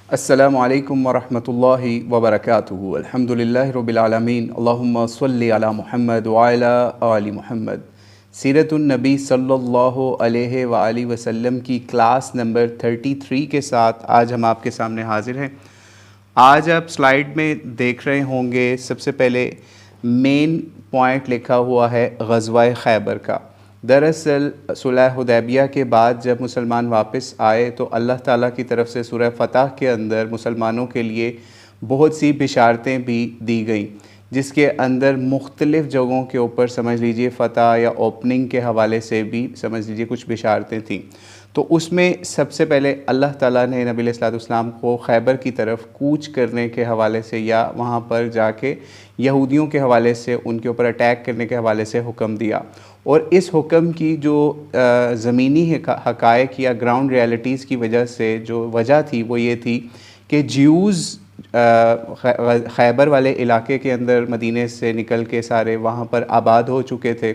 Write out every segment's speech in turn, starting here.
السلام علیکم ورحمۃ اللہ وبرکاتہ۔ الحمدللہ رب العالمین، اللہم صلی علی محمد وعلی آل محمد۔ سیرت النبی صلی اللہ علیہ وآلہ وسلم کی کلاس نمبر 33 کے ساتھ آج ہم آپ کے سامنے حاضر ہیں۔ آج آپ سلائیڈ میں دیکھ رہے ہوں گے، سب سے پہلے مین پوائنٹ لکھا ہوا ہے غزوہ خیبر کا۔ دراصل صلح حدیبیہ کے بعد جب مسلمان واپس آئے تو اللہ تعالیٰ کی طرف سے سورہ فتح کے اندر مسلمانوں کے لیے بہت سی بشارتیں بھی دی گئیں، جس کے اندر مختلف جگہوں کے اوپر سمجھ لیجئے فتح یا اوپننگ کے حوالے سے بھی سمجھ لیجئے کچھ بشارتیں تھیں۔ تو اس میں سب سے پہلے اللہ تعالیٰ نے نبی علیہ الصلوۃ والسلام کو خیبر کی طرف کوچ کرنے کے حوالے سے یا وہاں پر جا کے یہودیوں کے حوالے سے ان کے اوپر اٹیک کرنے کے حوالے سے حکم دیا، اور اس حکم کی جو زمینی حقائق یا گراؤنڈ ریالٹیز کی وجہ سے جو وجہ تھی وہ یہ تھی کہ جیوز خیبر والے علاقے کے اندر مدینے سے نکل کے سارے وہاں پر آباد ہو چکے تھے،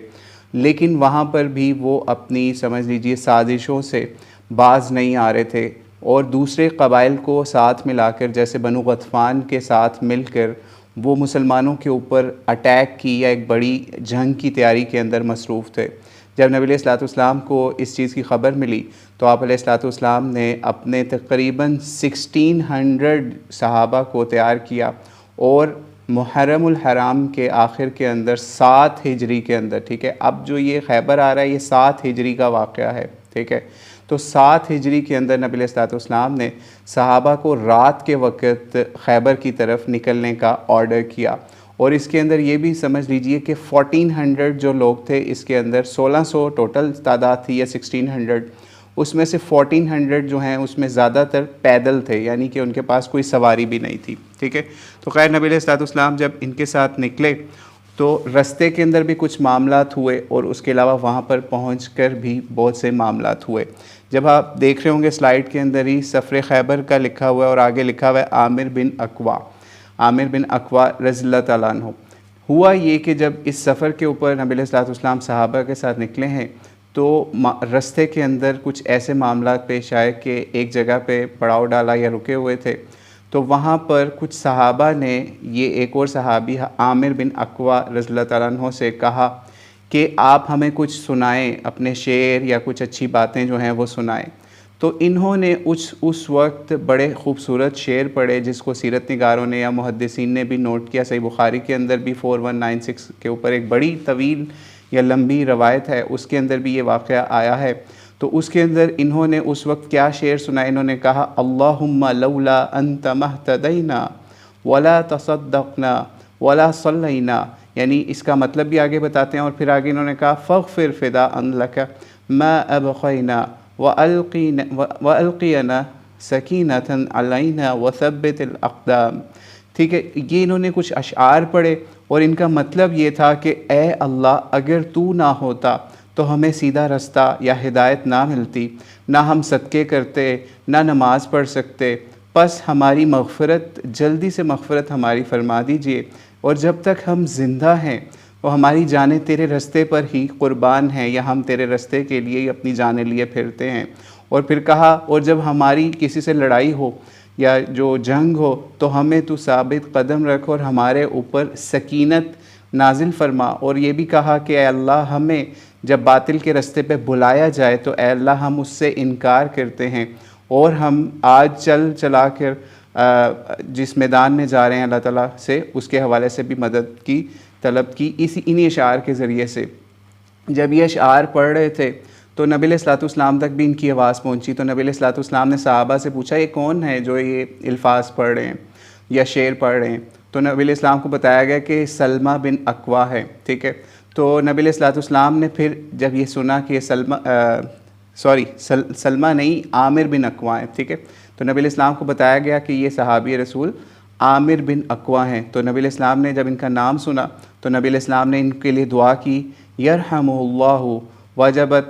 لیکن وہاں پر بھی وہ اپنی سمجھ لیجئے سازشوں سے باز نہیں آ رہے تھے، اور دوسرے قبائل کو ساتھ ملا کر جیسے بنو غطفان کے ساتھ مل کر وہ مسلمانوں کے اوپر اٹیک کی یا ایک بڑی جنگ کی تیاری کے اندر مصروف تھے۔ جب نبی علیہ الصلوۃ والسلام کو اس چیز کی خبر ملی تو آپ علیہ الصلوۃ والسلام نے اپنے تقریباً 1600 صحابہ کو تیار کیا، اور محرم الحرام کے آخر کے اندر 7 ہجری کے اندر، ٹھیک ہے، اب جو یہ خیبر آ رہا ہے یہ 7 ہجری کا واقعہ ہے، ٹھیک ہے، تو 7 ہجری کے اندر نبی علیہ الصلوۃ والسلام نے صحابہ کو رات کے وقت خیبر کی طرف نکلنے کا آرڈر کیا، اور اس کے اندر یہ بھی سمجھ لیجئے کہ 1400 جو لوگ تھے، اس کے اندر 1600 ٹوٹل تعداد تھی یا 1600، اس میں سے 1400 جو ہیں اس میں زیادہ تر پیدل تھے، یعنی کہ ان کے پاس کوئی سواری بھی نہیں تھی، ٹھیک ہے۔ تو خیر نبی علیہ الصلوۃ والسلام جب ان کے ساتھ نکلے تو رستے کے اندر بھی کچھ معاملات ہوئے، اور اس کے علاوہ وہاں پر پہنچ کر بھی بہت سے معاملات ہوئے۔ جب آپ دیکھ رہے ہوں گے سلائیڈ کے اندر ہی سفر خیبر کا لکھا ہوا ہے، اور آگے لکھا ہوا ہے عامر بن اقوا رضی اللہ تعالیٰ عنہ۔ ہوا یہ کہ جب اس سفر کے اوپر نبی علیہ الصلوۃ والسلام صحابہ کے ساتھ نکلے ہیں تو رستے کے اندر کچھ ایسے معاملات پیش آئے کہ ایک جگہ پہ پڑاؤ ڈالا یا رکے ہوئے تھے، تو وہاں پر کچھ صحابہ نے یہ ایک اور صحابی عامر بن اقوا رضی اللہ تعالیٰ عنہ سے کہا کہ آپ ہمیں کچھ سنائیں، اپنے شعر یا کچھ اچھی باتیں جو ہیں وہ سنائیں۔ تو انہوں نے اس وقت بڑے خوبصورت شعر پڑھے، جس کو سیرت نگاروں نے یا محدثین نے بھی نوٹ کیا۔ صحیح بخاری کے اندر بھی 4196 کے اوپر ایک بڑی طویل یا لمبی روایت ہے، اس کے اندر بھی یہ واقعہ آیا ہے۔ تو اس کے اندر انہوں نے اس وقت کیا شعر سنا، انہوں نے کہا اللہم لولا انت مہتدینا ولا تصدقنا ولا صلینا، یعنی اس کا مطلب بھی آگے بتاتے ہیں، اور پھر آگے انہوں نے کہا فاغفر فداء لک ما ابقینا وَأَلْقِيَنَا سَكِينَةً عَلَيْنَا وَثَبِّتِ الْأَقْدَامِ، ٹھیک ہے۔ یہ انہوں نے کچھ اشعار پڑھے، اور ان کا مطلب یہ تھا کہ اے اللہ، اگر تو نہ ہوتا تو ہمیں سیدھا رستہ یا ہدایت نہ ملتی، نہ ہم صدقے کرتے، نہ نماز پڑھ سکتے، پس ہماری مغفرت، جلدی سے مغفرت ہماری فرما دیجئے، اور جب تک ہم زندہ ہیں وہ ہماری جانیں تیرے رستے پر ہی قربان ہیں، یا ہم تیرے رستے کے لیے ہی اپنی جانیں لیے پھرتے ہیں۔ اور پھر کہا اور جب ہماری کسی سے لڑائی ہو یا جو جنگ ہو تو ہمیں تو ثابت قدم رکھ اور ہمارے اوپر سکینت نازل فرما، اور یہ بھی کہا کہ اے اللہ، ہمیں جب باطل کے رستے پہ بلایا جائے تو اے اللہ ہم اس سے انکار کرتے ہیں، اور ہم آج چلا کر جس میدان میں جا رہے ہیں اللہ تعالیٰ سے اس کے حوالے سے بھی مدد کی طلب کی انہی اشعار کے ذریعے سے۔ جب یہ اشعار پڑھ رہے تھے تو نبی علیہ الصلوۃ والسلام تک بھی ان کی آواز پہنچی، تو نبی علیہ الصلوۃ والسلام نے صحابہ سے پوچھا یہ کون ہے جو یہ الفاظ پڑھ رہے ہیں یا شعر پڑھ رہے ہیں؟ تو نبی علیہ السلام کو بتایا گیا کہ سلمہ بن اقوا ہے، ٹھیک ہے۔ تو نبی علیہ الصلوۃ والسلام نے پھر جب یہ سنا کہ سلمہ نہیں، عامر بن اقوا ہے، ٹھیک ہے، تو نبی علیہ السلام کو بتایا گیا کہ یہ صحابی رسول عامر بن اقوا ہیں۔ تو نبی علیہ السلام نے جب ان کا نام سنا تو نبی علیہ السلام نے ان کے لیے دعا کی، یرحمہ اللہ وجبت،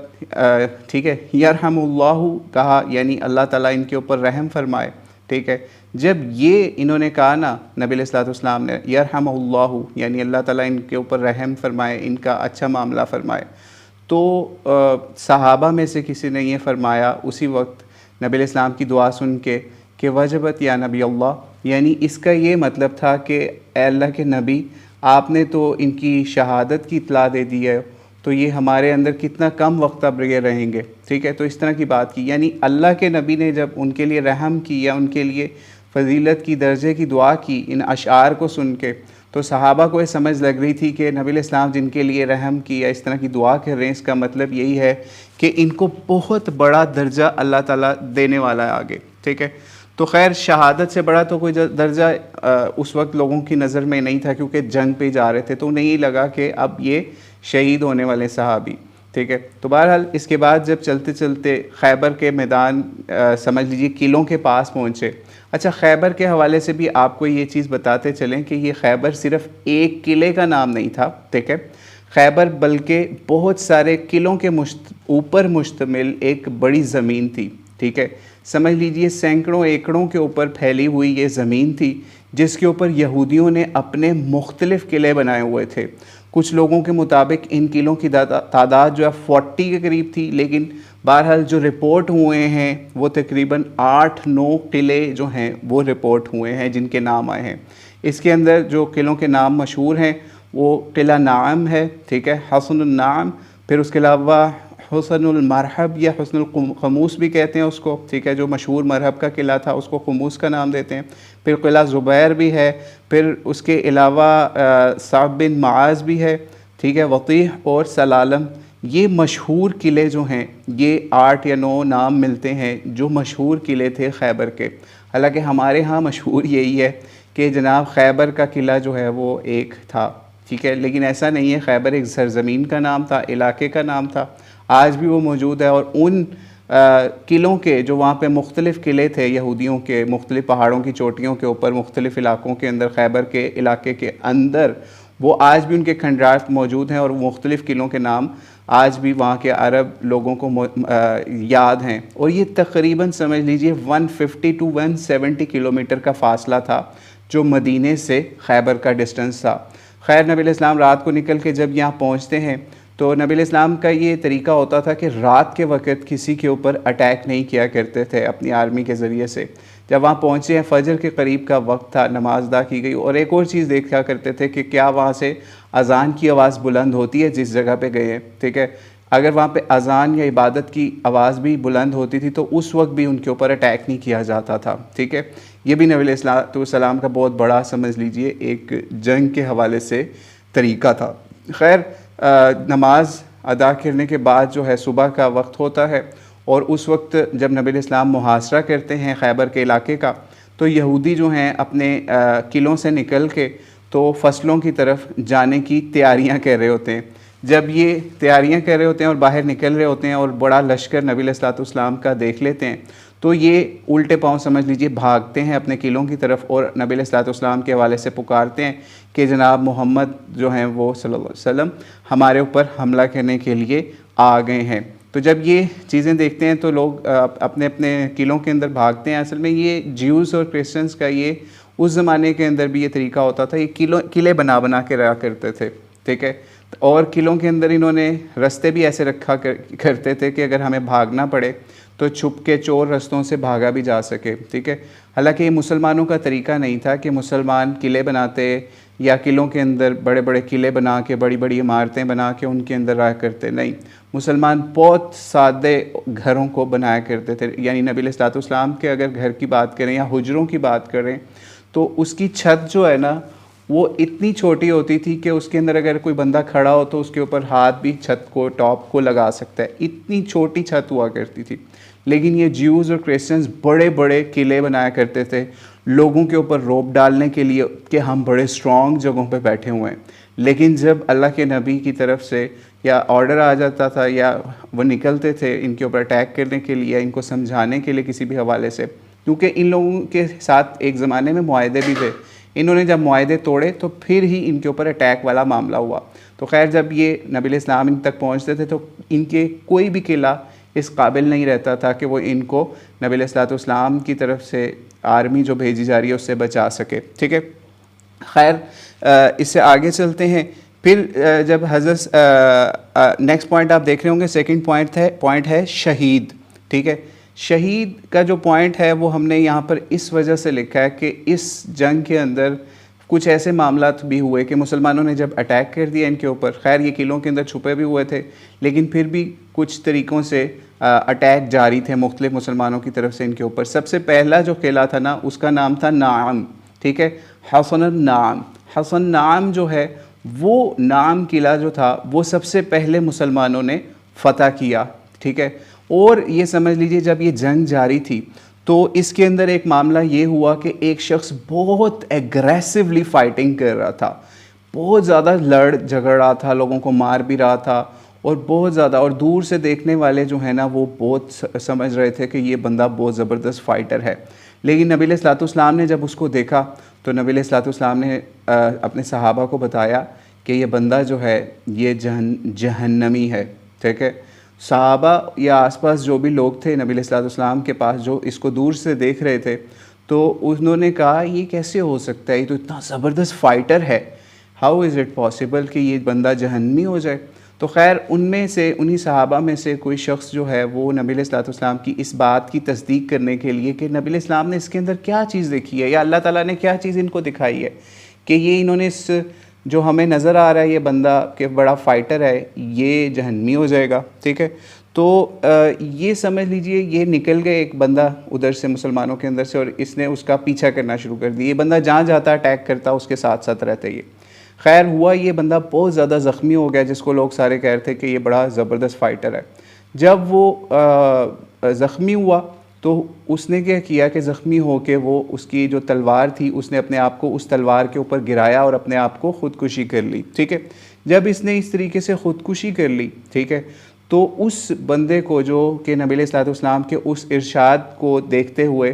ٹھیک ہے، یرحمہ اللہ کہا، یعنی اللہ تعالیٰ ان کے اوپر رحم فرمائے، ٹھیک ہے۔ جب یہ انہوں نے کہا نا نبی علیہ الصلوۃ والسلام نے یرحمہ اللہ، یعنی اللہ تعالیٰ ان کے اوپر رحم فرمائے، ان کا اچھا معاملہ فرمائے، تو صحابہ میں سے کسی نے یہ فرمایا اسی وقت نبی علیہ السلام کی دعا سن کے کہ وجبت یا نبی اللہ، یعنی اس کا یہ مطلب تھا کہ اے اللہ کے نبی آپ نے تو ان کی شہادت کی اطلاع دے دی ہے، تو یہ ہمارے اندر کتنا کم وقت اب یہ رہیں گے. ٹھیک ہے، تو اس طرح کی بات کی. یعنی اللہ کے نبی نے جب ان کے لیے رحم کی یا ان کے لیے فضیلت کی درجے کی دعا کی ان اشعار کو سن کے، تو صحابہ کو یہ سمجھ لگ رہی تھی کہ نبی علیہ السلام جن کے لیے رحم کی یا اس طرح کی دعا کر رہے ہیں، اس کا مطلب یہی ہے کہ ان کو بہت بڑا درجہ اللہ تعالیٰ دینے والا ہے آگے. ٹھیک ہے، تو خیر شہادت سے بڑا تو کوئی درجہ اس وقت لوگوں کی نظر میں نہیں تھا، کیونکہ جنگ پہ جا رہے تھے، تو انہیں یہ لگا کہ اب یہ شہید ہونے والے صحابی. ٹھیک ہے، تو بہرحال اس کے بعد جب چلتے چلتے خیبر کے میدان سمجھ لیجیے قلعوں کے پاس پہنچے. اچھا، خیبر کے حوالے سے بھی آپ کو یہ چیز بتاتے چلیں کہ یہ خیبر صرف ایک قلعے کا نام نہیں تھا. ٹھیک ہے، خیبر بلکہ بہت سارے قلعوں کے اوپر مشتمل ایک بڑی زمین تھی. ٹھیک ہے، سمجھ لیجئے سینکڑوں ایکڑوں کے اوپر پھیلی ہوئی یہ زمین تھی، جس کے اوپر یہودیوں نے اپنے مختلف قلعے بنائے ہوئے تھے. کچھ لوگوں کے مطابق ان قلعوں کی تعداد جو ہے 40 کے قریب تھی، لیکن بہرحال جو رپورٹ ہوئے ہیں وہ تقریباً 8-9 قلعے جو ہیں وہ رپورٹ ہوئے ہیں جن کے نام آئے ہیں. اس کے اندر جو قلعوں کے نام مشہور ہیں وہ قلعہ نعم ہے. ٹھیک ہے، حصن النعم، پھر اس کے علاوہ حسن المرحب یا حسن القموس بھی کہتے ہیں اس کو. ٹھیک ہے، جو مشہور مرحب کا قلعہ تھا اس کو قموس کا نام دیتے ہیں. پھر قلعہ زبیر بھی ہے، پھر اس کے علاوہ صعب بن معاذ بھی ہے. ٹھیک ہے، وطیح اور سلالم، یہ مشہور قلعے جو ہیں یہ 8 یا 9 نام ملتے ہیں جو مشہور قلعے تھے خیبر کے. حالانکہ ہمارے ہاں مشہور یہی ہے کہ جناب خیبر کا قلعہ جو ہے وہ ایک تھا. ٹھیک ہے، لیکن ایسا نہیں ہے. خیبر ایک سرزمین کا نام تھا، علاقے کا نام تھا، آج بھی وہ موجود ہے. اور ان قلعوں کے جو وہاں پہ مختلف قلعے تھے یہودیوں کے، مختلف پہاڑوں کی چوٹیوں کے اوپر مختلف علاقوں کے اندر خیبر کے علاقے کے اندر، وہ آج بھی ان کے کھنڈرات موجود ہیں اور مختلف قلعوں کے نام آج بھی وہاں کے عرب لوگوں کو یاد ہیں. اور یہ تقریباً سمجھ لیجئے 150 to 170 کلومیٹر کا فاصلہ تھا جو مدینے سے خیبر کا ڈسٹنس تھا. خیر نبی علیہ السلام رات کو نکل کے جب یہاں پہنچتے ہیں تو نبی علیہ السلام کا یہ طریقہ ہوتا تھا کہ رات کے وقت کسی کے اوپر اٹیک نہیں کیا کرتے تھے اپنی آرمی کے ذریعے سے. جب وہاں پہنچے ہیں فجر کے قریب کا وقت تھا، نماز ادا کی گئی. اور ایک اور چیز دیکھا کرتے تھے کہ کیا وہاں سے اذان کی آواز بلند ہوتی ہے جس جگہ پہ گئے ہیں. ٹھیک ہے، اگر وہاں پہ اذان یا عبادت کی آواز بھی بلند ہوتی تھی تو اس وقت بھی ان کے اوپر اٹیک نہیں کیا جاتا تھا. ٹھیک ہے، یہ بھی نبی علیہ السلام کا بہت بڑا سمجھ لیجئے ایک جنگ کے حوالے سے طریقہ تھا. خیر نماز ادا کرنے کے بعد جو ہے صبح کا وقت ہوتا ہے، اور اس وقت جب نبی علیہ السلام محاصرہ کرتے ہیں خیبر کے علاقے کا، تو یہودی جو ہیں اپنے قلعوں سے نکل کے تو فصلوں کی طرف جانے کی تیاریاں کر رہے ہوتے ہیں. جب یہ تیاریاں کر رہے ہوتے ہیں اور باہر نکل رہے ہوتے ہیں اور بڑا لشکر نبی علیہ السلام کا دیکھ لیتے ہیں، تو یہ الٹے پاؤں سمجھ لیجئے بھاگتے ہیں اپنے قلعوں کی طرف اور نبی علیہ السلام کے حوالے سے پکارتے ہیں کہ جناب محمد جو ہیں وہ صلی اللہ علیہ وسلم ہمارے اوپر حملہ کرنے کے لیے آ گئے ہیں. تو جب یہ چیزیں دیکھتے ہیں تو لوگ اپنے اپنے قلعوں کے اندر بھاگتے ہیں. اصل میں یہ جیوز اور کرسچنس کا یہ اس زمانے کے اندر بھی یہ طریقہ ہوتا تھا، یہ قلعے بنا کے رہا کرتے تھے. ٹھیک ہے، اور قلعوں کے اندر انہوں نے رستے بھی ایسے رکھا کرتے تھے کہ اگر ہمیں بھاگنا پڑے تو چھپ کے چور رستوں سے بھاگا بھی جا سکے. ٹھیک ہے، حالانکہ یہ مسلمانوں کا طریقہ نہیں تھا کہ مسلمان قلعے بناتے یا قلعوں کے اندر بڑے بڑے قلعے بنا کے بڑی بڑی عمارتیں بنا کے ان کے اندر رہا کرتے. نہیں، مسلمان بہت سادے گھروں کو بنایا کرتے تھے. یعنی نبی علیہ السلام کے اگر گھر کی بات کریں یا حجروں کی بات کریں تو اس کی چھت جو ہے نا وہ اتنی چھوٹی ہوتی تھی کہ اس کے اندر اگر کوئی بندہ کھڑا ہو تو اس کے اوپر ہاتھ بھی چھت کو ٹاپ کو لگا سکتا ہے. اتنی چھوٹی چھت ہوا کرتی تھی. لیکن یہ جیوز اور کرسچنز بڑے بڑے قلعے بنایا کرتے تھے لوگوں کے اوپر روب ڈالنے کے لیے کہ ہم بڑے اسٹرانگ جگہوں پہ بیٹھے ہوئے ہیں. لیکن جب اللہ کے نبی کی طرف سے یا آرڈر آ جاتا تھا یا وہ نکلتے تھے ان کے اوپر اٹیک کرنے کے لیے، ان کو سمجھانے کے لیے کسی بھی حوالے سے، کیونکہ ان لوگوں کے ساتھ ایک زمانے میں معاہدے بھی تھے، انہوں نے جب معاہدے توڑے تو پھر ہی ان کے اوپر اٹیک والا معاملہ ہوا. تو خیر جب یہ نبی علیہ السلام ان تک پہنچتے تھے تو ان کے کوئی بھی قلعہ اس قابل نہیں رہتا تھا کہ وہ ان کو نبی علیہ السلام کی طرف سے آرمی جو بھیجی جا رہی ہے اس سے بچا سکے. ٹھیک ہے، خیر اس سے آگے چلتے ہیں. پھر جب حضرت نیکسٹ پوائنٹ آپ دیکھ رہے ہوں گے، سیکنڈ پوائنٹ ہے شہید. ٹھیک ہے، شہید کا جو پوائنٹ ہے وہ ہم نے یہاں پر اس وجہ سے لکھا ہے کہ اس جنگ کے اندر کچھ ایسے معاملات بھی ہوئے کہ مسلمانوں نے جب اٹیک کر دیا ان کے اوپر، خیر یہ قلعوں کے اندر چھپے بھی ہوئے تھے لیکن پھر بھی کچھ طریقوں سے اٹیک جاری تھے مختلف مسلمانوں کی طرف سے ان کے اوپر۔ سب سے پہلا جو قلعہ تھا نا اس کا نام تھا نعم، ٹھیک ہے، حصن النعم۔ حصن نعم جو ہے وہ نعم قلعہ جو تھا وہ سب سے پہلے مسلمانوں نے فتح کیا، ٹھیک ہے۔ اور یہ سمجھ لیجئے جب یہ جنگ جاری تھی تو اس کے اندر ایک معاملہ یہ ہوا کہ ایک شخص بہت ایگریسولی فائٹنگ کر رہا تھا، بہت زیادہ لڑ جھگڑ رہا تھا، لوگوں کو مار بھی رہا تھا اور بہت زیادہ، اور دور سے دیکھنے والے جو ہیں نا وہ بہت سمجھ رہے تھے کہ یہ بندہ بہت زبردست فائٹر ہے۔ لیکن نبی علیہ الصلوۃ والسلام نے جب اس کو دیکھا تو نبی علیہ الصلوۃ والسلام نے اپنے صحابہ کو بتایا کہ یہ بندہ جو ہے یہ جہنمی ہے، ٹھیک ہے۔ صحابہ یا آس پاس جو بھی لوگ تھے نبی علیہ الصلوۃ والسلام کے پاس جو اس کو دور سے دیکھ رہے تھے تو انہوں نے کہا یہ کیسے ہو سکتا ہے، یہ تو اتنا زبردست فائٹر ہے، ہاؤ از اٹ پاسبل کہ یہ بندہ جہنمی ہو جائے۔ تو خیر ان میں سے انہی صحابہ میں سے کوئی شخص جو ہے وہ نبی علیہ الصلوۃ والسلام کی اس بات کی تصدیق کرنے کے لیے کہ نبی علیہ السلام نے اس کے اندر کیا چیز دیکھی ہے یا اللہ تعالیٰ نے کیا چیز ان کو دکھائی ہے کہ یہ انہوں نے اس جو ہمیں نظر آ رہا ہے یہ بندہ کہ بڑا فائٹر ہے یہ جہنمی ہو جائے گا، ٹھیک ہے۔ تو یہ سمجھ لیجئے یہ نکل گئے ایک بندہ ادھر سے مسلمانوں کے اندر سے اور اس نے اس کا پیچھا کرنا شروع کر دیا، یہ بندہ جہاں جاتا اٹیک کرتا اس کے ساتھ ساتھ رہتا یہ۔ خیر ہوا یہ بندہ بہت زیادہ زخمی ہو گیا جس کو لوگ سارے کہہ رہے تھے کہ یہ بڑا زبردست فائٹر ہے۔ جب وہ زخمی ہوا تو اس نے کیا کیا کہ زخمی ہو کے وہ اس کی جو تلوار تھی اس نے اپنے آپ کو اس تلوار کے اوپر گرایا اور اپنے آپ کو خودکشی کر لی، ٹھیک ہے۔ جب اس نے اس طریقے سے خودکشی کر لی، ٹھیک ہے، تو اس بندے کو جو کہ نبی علیہ الصلوۃ والسلام کے اس ارشاد کو دیکھتے ہوئے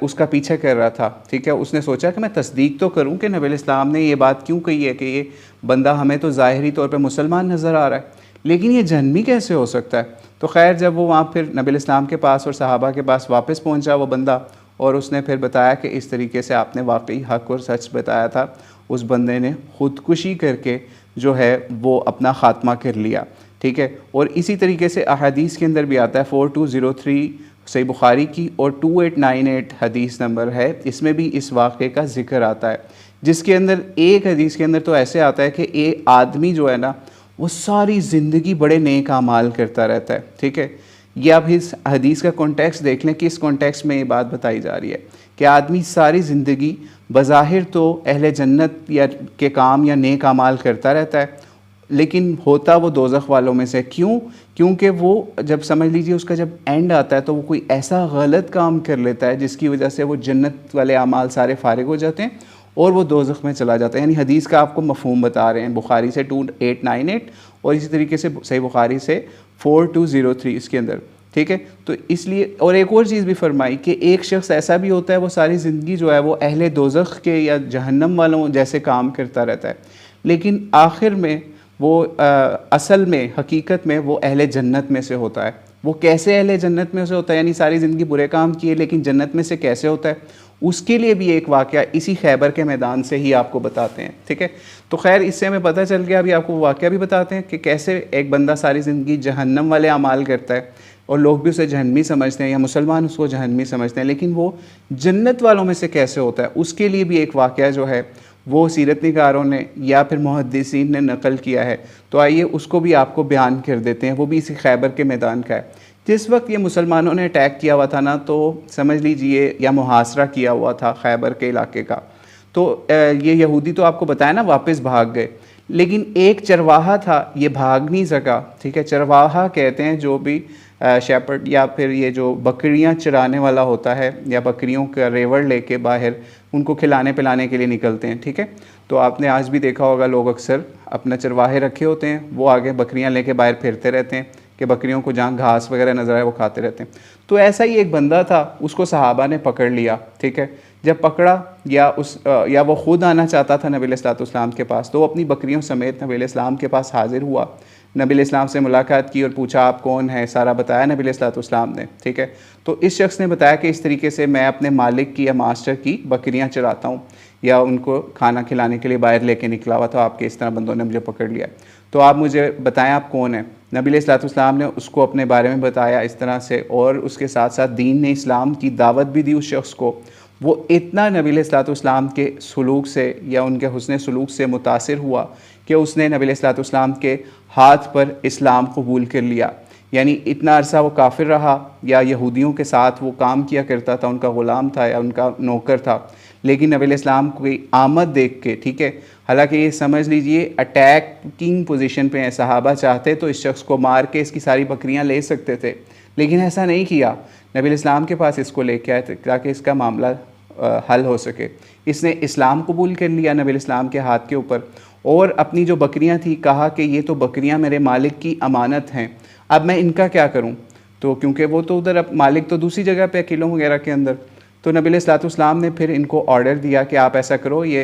اس کا پیچھا کر رہا تھا، ٹھیک ہے، اس نے سوچا کہ میں تصدیق تو کروں کہ نبی علیہ السلام نے یہ بات کیوں کہی ہے کہ یہ بندہ ہمیں تو ظاہری طور پہ مسلمان نظر آ رہا ہے لیکن یہ جہنمی کیسے ہو سکتا ہے۔ تو خیر جب وہ وہاں پھر نبی علیہ السلام کے پاس اور صحابہ کے پاس واپس پہنچا وہ بندہ اور اس نے پھر بتایا کہ اس طریقے سے آپ نے واقعی حق اور سچ بتایا تھا، اس بندے نے خودکشی کر کے جو ہے وہ اپنا خاتمہ کر لیا، ٹھیک ہے۔ اور اسی طریقے سے احادیث کے اندر بھی آتا ہے 4203 صحیح بخاری کی اور 2898 حدیث نمبر ہے، اس میں بھی اس واقعے کا ذکر آتا ہے، جس کے اندر ایک حدیث کے اندر تو ایسے آتا ہے کہ ایک آدمی جو ہے نا وہ ساری زندگی بڑے نیک اعمال کرتا رہتا ہے، ٹھیک ہے۔ یہ آپ اس حدیث کا کانٹیکسٹ دیکھ لیں کہ اس کانٹیکسٹ میں یہ بات بتائی جا رہی ہے کہ آدمی ساری زندگی بظاہر تو اہل جنت یا کے کام یا نیک اعمال کرتا رہتا ہے لیکن ہوتا وہ دوزخ والوں میں سے، کیونکہ وہ جب سمجھ لیجئے اس کا جب اینڈ آتا ہے تو وہ کوئی ایسا غلط کام کر لیتا ہے جس کی وجہ سے وہ جنت والے اعمال سارے فارغ ہو جاتے ہیں اور وہ دوزخ میں چلا جاتا ہے۔ یعنی حدیث کا آپ کو مفہوم بتا رہے ہیں، بخاری سے 2898 اور اسی طریقے سے صحیح بخاری سے 4203 اس کے اندر، ٹھیک ہے۔ تو اس لیے اور ایک اور چیز بھی فرمائی کہ ایک شخص ایسا بھی ہوتا ہے وہ ساری زندگی جو ہے وہ اہل دوزخ کے یا جہنم والوں جیسے کام کرتا رہتا ہے لیکن آخر میں وہ اصل میں حقیقت میں وہ اہل جنت میں سے ہوتا ہے۔ وہ کیسے اہل جنت میں سے ہوتا ہے، یعنی ساری زندگی برے کام کیے لیکن جنت میں سے کیسے ہوتا ہے، اس کے لیے بھی ایک واقعہ اسی خیبر کے میدان سے ہی آپ کو بتاتے ہیں، ٹھیک ہے۔ تو خیر اس سے ہمیں پتہ چل گیا، ابھی آپ کو واقعہ بھی بتاتے ہیں کہ کیسے ایک بندہ ساری زندگی جہنم والے اعمال کرتا ہے اور لوگ بھی اسے جہنمی سمجھتے ہیں یا مسلمان اس کو جہنمی سمجھتے ہیں لیکن وہ جنت والوں میں سے کیسے ہوتا ہے، اس کے لیے بھی ایک واقعہ جو ہے وہ سیرت نگاروں نے یا پھر محدثین نے نقل کیا ہے۔ تو آئیے اس کو بھی آپ کو بیان کر دیتے ہیں، وہ بھی اسی خیبر کے میدان کا ہے۔ جس وقت یہ مسلمانوں نے اٹیک کیا ہوا تھا نا تو سمجھ لیجئے یا محاصرہ کیا ہوا تھا خیبر کے علاقے کا، تو یہ یہودی تو آپ کو بتایا نا واپس بھاگ گئے لیکن ایک چرواہا تھا یہ بھاگ نہیں سکا، ٹھیک ہے۔ چرواہا کہتے ہیں جو بھی شیپرڈ یا پھر یہ جو بکریاں چرانے والا ہوتا ہے یا بکریوں کا ریوڑ لے کے باہر ان کو کھلانے پلانے کے لیے نکلتے ہیں، ٹھیک ہے۔ تو آپ نے آج بھی دیکھا ہوگا لوگ اکثر اپنا چرواہے رکھے ہوتے ہیں، وہ آگے بکریاں لے کے باہر پھرتے رہتے ہیں کہ بکریوں کو جہاں گھاس وغیرہ نظر آئے وہ کھاتے رہتے ہیں۔ تو ایسا ہی ایک بندہ تھا، اس کو صحابہ نے پکڑ لیا، ٹھیک ہے۔ جب پکڑا یا وہ خود آنا چاہتا تھا نبی علیہ الصلوۃ والسلام کے پاس تو وہ اپنی بکریوں سمیت نبی علیہ السلام کے پاس حاضر ہوا، نبی علیہ السلام سے ملاقات کی اور پوچھا آپ کون ہیں، سارا بتایا نبی علیہ الصلوۃ والسلام نے، ٹھیک ہے۔ تو اس شخص نے بتایا کہ اس طریقے سے میں اپنے مالک کی یا ماسٹر کی بکریاں چراتا ہوں یا ان کو کھانا کھلانے کے لیے باہر لے کے نکلا ہوا تھا، آپ کے اس طرح بندوں نے مجھے پکڑ لیا، تو آپ مجھے بتائیں آپ کون ہیں۔ نبی علیہ الصلوۃ والسلام نے اس کو اپنے بارے میں بتایا اس طرح سے، اور اس کے ساتھ ساتھ دین نے اسلام کی دعوت بھی دی اس شخص کو. وہ اتنا نبی علیہ الصلوۃ والسلام کے سلوک سے یا ان کے حسن سلوک سے متاثر ہوا کہ اس نے نبی علیہ الصلوۃ والسلام کے ہاتھ پر اسلام قبول کر لیا. یعنی اتنا عرصہ وہ کافر رہا یا یہودیوں کے ساتھ وہ کام کیا کرتا تھا، ان کا غلام تھا یا ان کا نوکر تھا، لیکن نبی علیہ السلام کی آمد دیکھ کے، ٹھیک ہے، حالانکہ یہ سمجھ لیجئے اٹیکنگ پوزیشن پہ ہیں، صحابہ چاہتے تو اس شخص کو مار کے اس کی ساری بکریاں لے سکتے تھے، لیکن ایسا نہیں کیا. نبی علیہ السلام کے پاس اس کو لے کے آئے تاکہ اس کا معاملہ حل ہو سکے. اس نے اسلام قبول کر لیا نبی علیہ السلام کے ہاتھ کے اوپر، اور اپنی جو بکریاں تھیں کہا کہ یہ تو بکریاں میرے مالک کی امانت ہیں، اب میں ان کا کیا کروں؟ تو کیونکہ وہ تو ادھر مالک تو دوسری جگہ پہ قلعوں وغیرہ کے اندر. تو نبی علیہ الصلوۃ والسلام نے پھر ان کو آرڈر دیا کہ آپ ایسا کرو، یہ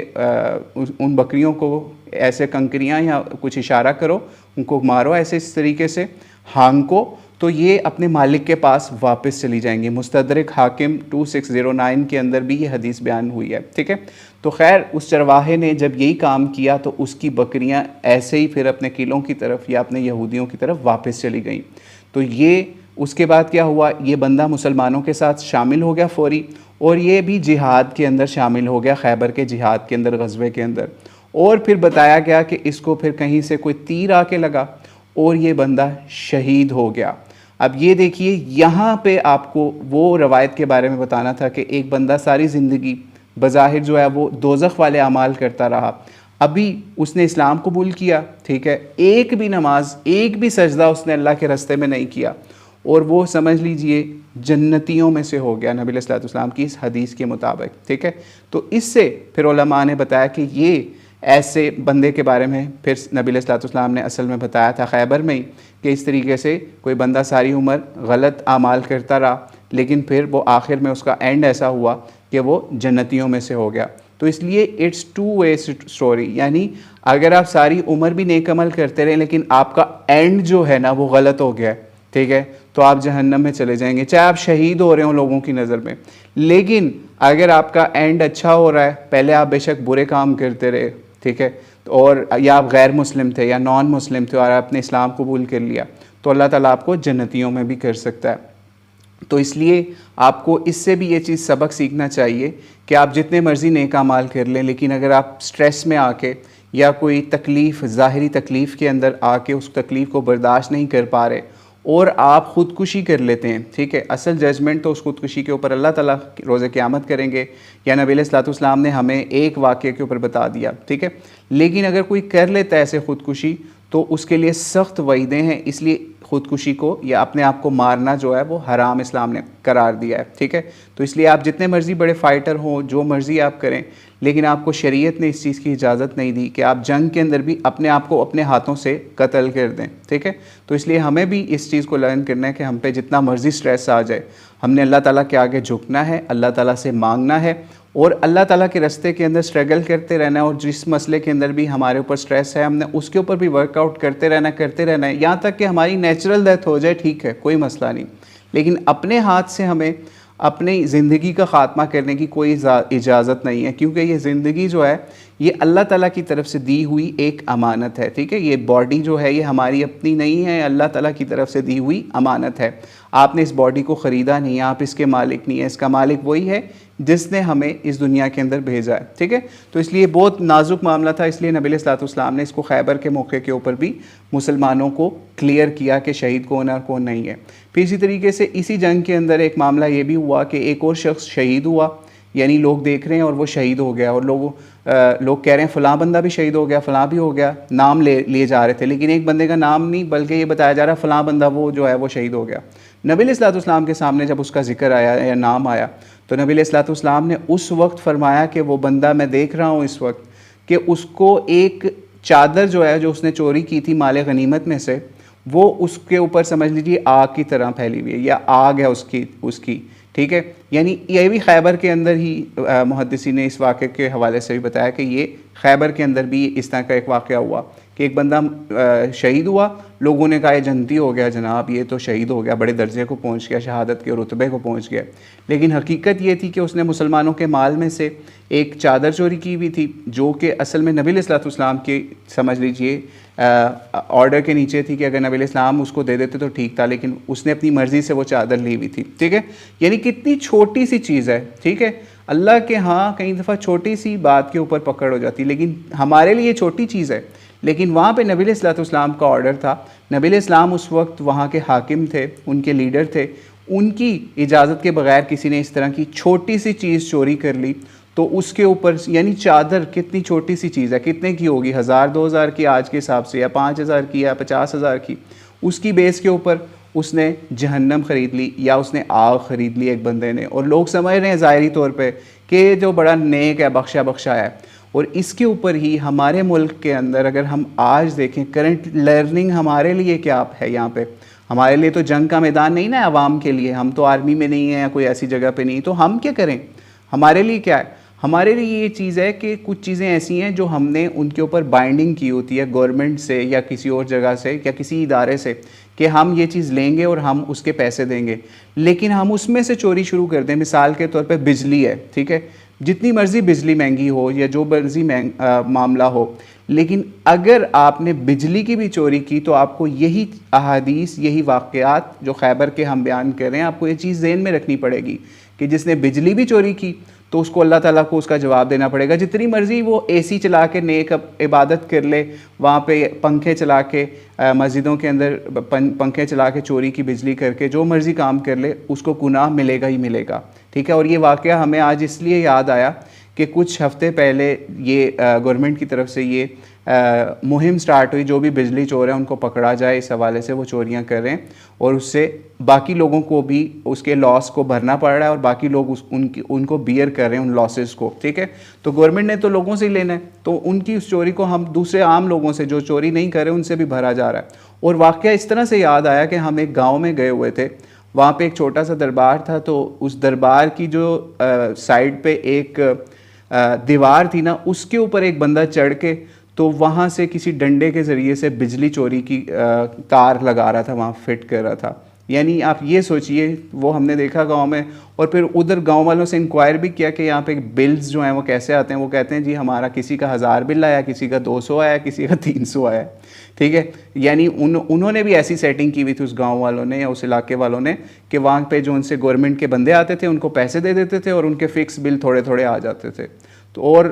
ان بکریوں کو ایسے کنکریاں یا کچھ اشارہ کرو، ان کو مارو ایسے اس طریقے سے ہانکو، تو یہ اپنے مالک کے پاس واپس چلی جائیں گے. مستدرک حاکم 2609 کے اندر بھی یہ حدیث بیان ہوئی ہے، ٹھیک ہے. تو خیر اس چرواہے نے جب یہی کام کیا تو اس کی بکریاں ایسے ہی پھر اپنے قلعوں کی طرف یا اپنے یہودیوں کی طرف واپس چلی گئیں. تو یہ اس کے بعد کیا ہوا، یہ بندہ مسلمانوں کے ساتھ شامل ہو گیا فوری، اور یہ بھی جہاد کے اندر شامل ہو گیا، خیبر کے جہاد کے اندر، غزوے کے اندر. اور پھر بتایا گیا کہ اس کو پھر کہیں سے کوئی تیر آ کے لگا اور یہ بندہ شہید ہو گیا. اب یہ دیکھیے یہاں پہ آپ کو وہ روایت کے بارے میں بتانا تھا کہ ایک بندہ ساری زندگی بظاہر جو ہے وہ دوزخ والے اعمال کرتا رہا، ابھی اس نے اسلام قبول کیا، ٹھیک ہے، ایک بھی نماز، ایک بھی سجدہ اس نے اللہ کے راستے میں نہیں کیا، اور وہ سمجھ لیجئے جنتیوں میں سے ہو گیا نبی علیہ الصلوۃ والسلام کی اس حدیث کے مطابق، ٹھیک ہے. تو اس سے پھر علماء نے بتایا کہ یہ ایسے بندے کے بارے میں پھر نبی علیہ الصلوۃ والسلام نے اصل میں بتایا تھا خیبر میں ہی کہ اس طریقے سے کوئی بندہ ساری عمر غلط اعمال کرتا رہا، لیکن پھر وہ آخر میں اس کا اینڈ ایسا ہوا کہ وہ جنتیوں میں سے ہو گیا. تو اس لیے اٹس ٹو وے سٹوری، یعنی اگر آپ ساری عمر بھی نیک عمل کرتے رہے لیکن آپ کا اینڈ جو ہے نا وہ غلط ہو گیا ہے، ٹھیک ہے، تو آپ جہنم میں چلے جائیں گے، چاہے آپ شہید ہو رہے ہوں لوگوں کی نظر میں. لیکن اگر آپ کا اینڈ اچھا ہو رہا ہے، پہلے آپ بے شک برے کام کرتے رہے، ٹھیک ہے، اور یا آپ غیر مسلم تھے یا نان مسلم تھے اور آپ نے اسلام قبول کر لیا، تو اللہ تعالیٰ آپ کو جنتیوں میں بھی کر سکتا ہے. تو اس لیے آپ کو اس سے بھی یہ چیز سبق سیکھنا چاہیے کہ آپ جتنے مرضی نیک اعمال کر لیں، لیکن اگر آپ سٹریس میں آ کے یا کوئی تکلیف، ظاہری تکلیف کے اندر آ کے اس تکلیف کو برداشت نہیں کر پا رہے اور آپ خودکشی کر لیتے ہیں، ٹھیک ہے، اصل ججمنٹ تو اس خودکشی کے اوپر اللہ تعالیٰ روز قیامت کریں گے، یا نبی علیہ الصلوۃ والسلام نے ہمیں ایک واقعے کے اوپر بتا دیا، ٹھیک ہے. لیکن اگر کوئی کر لیتا ہے ایسے خودکشی تو اس کے لیے سخت وعیدیں ہیں. اس لیے خودکشی کو یا اپنے آپ کو مارنا جو ہے وہ حرام اسلام نے قرار دیا ہے، ٹھیک ہے. تو اس لیے آپ جتنے مرضی بڑے فائٹر ہوں، جو مرضی آپ کریں، لیکن آپ کو شریعت نے اس چیز کی اجازت نہیں دی کہ آپ جنگ کے اندر بھی اپنے آپ کو اپنے ہاتھوں سے قتل کر دیں، ٹھیک ہے. تو اس لیے ہمیں بھی اس چیز کو لرن کرنا ہے کہ ہم پہ جتنا مرضی سٹریس آ جائے، ہم نے اللہ تعالیٰ کے آگے جھکنا ہے، اللہ تعالیٰ سے مانگنا ہے، اور اللہ تعالیٰ کے راستے کے اندر سٹرگل کرتے رہنا ہے. اور جس مسئلے کے اندر بھی ہمارے اوپر سٹریس ہے، ہم نے اس کے اوپر بھی ورک آؤٹ کرتے رہنا ہے یہاں تک کہ ہماری نیچرل ڈیتھ ہو جائے، ٹھیک ہے، کوئی مسئلہ نہیں. لیکن اپنے ہاتھ سے ہمیں اپنی زندگی کا خاتمہ کرنے کی کوئی اجازت نہیں ہے، کیونکہ یہ زندگی جو ہے یہ اللہ تعالیٰ کی طرف سے دی ہوئی ایک امانت ہے، ٹھیک ہے. یہ باڈی جو ہے یہ ہماری اپنی نہیں ہے، اللہ تعالیٰ کی طرف سے دی ہوئی امانت ہے. آپ نے اس باڈی کو خریدا نہیں ہے، آپ اس کے مالک نہیں ہیں، اس کا مالک وہی ہے جس نے ہمیں اس دنیا کے اندر بھیجا ہے، ٹھیک ہے. تو اس لیے بہت نازک معاملہ تھا، اس لیے نبی علیہ الصلوۃ والسلام نے اس کو خیبر کے موقع کے اوپر بھی مسلمانوں کو کلیئر کیا کہ شہید کون ہے اور کون نہیں ہے. پھر اسی طریقے سے اسی جنگ کے اندر ایک معاملہ یہ بھی ہوا کہ ایک اور شخص شہید ہوا، یعنی لوگ دیکھ رہے ہیں اور وہ شہید ہو گیا، اور لوگ کہہ رہے ہیں فلاں بندہ بھی شہید ہو گیا، فلاں بھی ہو گیا، نام لیے جا رہے تھے، لیکن ایک بندے کا نام نہیں بلکہ یہ بتایا جا رہا ہے فلاں بندہ وہ جو ہے وہ شہید ہو گیا. نبی علیہ الصلوۃ والسلام کے سامنے جب اس کا ذکر آیا یا نام آیا تو نبی علیہ الصلوۃ والسلام نے اس وقت فرمایا کہ وہ بندہ میں دیکھ رہا ہوں اس وقت کہ اس کو ایک چادر جو ہے جو اس نے چوری کی تھی مال غنیمت میں سے، وہ اس کے اوپر سمجھ لیجیے آگ کی طرح پھیلی ہوئی ہے، یا آگ ہے اس کی ٹھیک ہے. یعنی یہ بھی خیبر کے اندر ہی محدثین نے اس واقعے کے حوالے سے بھی بتایا کہ یہ خیبر کے اندر بھی اس طرح کا ایک واقعہ ہوا کہ ایک بندہ شہید ہوا, لوگوں نے کہا یہ جنتی ہو گیا جناب, یہ تو شہید ہو گیا, بڑے درجے کو پہنچ گیا, شہادت کے رتبے کو پہنچ گیا. لیکن حقیقت یہ تھی کہ اس نے مسلمانوں کے مال میں سے ایک چادر چوری کی ہوئی تھی, جو کہ اصل میں نبی علیہ الصلوۃ والسلام کی سمجھ لیجئے آرڈر کے نیچے تھی کہ اگر نبی علیہ السلام اس کو دے دیتے تو ٹھیک تھا, لیکن اس نے اپنی مرضی سے وہ چادر لی ہوئی تھی. ٹھیک ہے, یعنی کتنی چھوٹی سی چیز ہے. ٹھیک ہے, اللہ کے ہاں کئی دفعہ چھوٹی سی بات کے اوپر پکڑ ہو جاتی, لیکن ہمارے لیے چھوٹی چیز ہے, لیکن وہاں پہ نبی علیہ الصلوۃ والسلام کا آرڈر تھا. نبی علیہ السلام اس وقت وہاں کے حاکم تھے, ان کے لیڈر تھے, ان کی اجازت کے بغیر کسی نے اس طرح کی چھوٹی سی چیز چوری کر لی تو اس کے اوپر, یعنی چادر کتنی چھوٹی سی چیز ہے, کتنے کی ہوگی, 1000-2000 کی آج کے حساب سے, یا 5000 کی, یا 50,000 کی, اس کی بیس کے اوپر اس نے جہنم خرید لی یا اس نے آگ خرید لی ایک بندے نے. اور لوگ سمجھ رہے ہیں ظاہری طور پہ کہ جو بڑا نیک ہے, بخشا ہے. اور اس کے اوپر ہی ہمارے ملک کے اندر اگر ہم آج دیکھیں کرنٹ لرننگ ہمارے لیے کیا ہے, یہاں پہ ہمارے لیے تو جنگ کا میدان نہیں نا عوام کے لیے, ہم تو آرمی میں نہیں ہیں یا کوئی ایسی جگہ پہ نہیں, تو ہم کیا کریں, ہمارے لیے کیا ہے, ہمارے لیے یہ چیز ہے کہ کچھ چیزیں ایسی ہیں جو ہم نے ان کے اوپر بائنڈنگ کی ہوتی ہے گورنمنٹ سے یا کسی اور جگہ سے یا کسی ادارے سے کہ ہم یہ چیز لیں گے اور ہم اس کے پیسے دیں گے, لیکن ہم اس میں سے چوری شروع کر دیں. مثال کے طور پہ بجلی ہے, ٹھیک ہے, جتنی مرضی بجلی مہنگی ہو یا جو مرضی معاملہ ہو, لیکن اگر آپ نے بجلی کی بھی چوری کی تو آپ کو یہی احادیث, یہی واقعات جو خیبر کے ہم بیان کر رہے ہیں, آپ کو یہ چیز ذہن میں رکھنی پڑے گی کہ جس نے بجلی بھی چوری کی تو اس کو اللہ تعالیٰ کو اس کا جواب دینا پڑے گا. جتنی مرضی وہ اے سی چلا کے نیک عبادت کر لے, وہاں پہ پنکھے چلا کے مسجدوں کے اندر پنکھے چلا کے چوری کی بجلی کر کے جو مرضی کام کر لے, اس کو گناہ ملے گا ہی ملے گا. ٹھیک ہے, اور یہ واقعہ ہمیں آج اس لیے یاد آیا کہ کچھ ہفتے پہلے یہ گورنمنٹ کی طرف سے یہ مہم سٹارٹ ہوئی, جو بھی بجلی چور ہیں ان کو پکڑا جائے, اس حوالے سے وہ چوریاں کر رہے ہیں اور اس سے باقی لوگوں کو بھی اس کے لاس کو بھرنا پڑ رہا ہے اور باقی لوگ ان کو بیئر کر رہے ہیں ان لاسز کو. ٹھیک ہے, تو گورنمنٹ نے تو لوگوں سے ہی لینا ہے, تو ان کی اس چوری کو ہم دوسرے عام لوگوں سے جو چوری نہیں کر رہے ان سے بھی بھرا جا رہا ہے. اور واقعہ اس طرح سے یاد آیا کہ ہم ایک گاؤں میں گئے ہوئے تھے, وہاں پہ ایک چھوٹا سا دربار تھا, تو اس دربار کی جو سائڈ پہ ایک دیوار تھی نا, اس کے اوپر ایک بندہ چڑھ کے تو وہاں سے کسی ڈنڈے کے ذریعے سے بجلی چوری کی تار لگا رہا تھا, وہاں فٹ کر رہا تھا. یعنی آپ یہ سوچئے, وہ ہم نے دیکھا گاؤں میں, اور پھر ادھر گاؤں والوں سے انکوائر بھی کیا کہ یہاں پہ بلز جو ہیں وہ کیسے آتے ہیں, وہ کہتے ہیں جی ہمارا کسی کا 1000 بل آیا, کسی کا 200 آیا, کسی کا 300 آیا. ٹھیک ہے, یعنی انہوں نے بھی ایسی سیٹنگ کی ہوئی تھی اس گاؤں والوں نے یا اس علاقے والوں نے کہ وہاں پہ جو ان سے گورنمنٹ کے بندے آتے تھے ان کو پیسے دے دیتے تھے اور ان کے فکس بل تھوڑے تھوڑے آ جاتے تھے. تو اور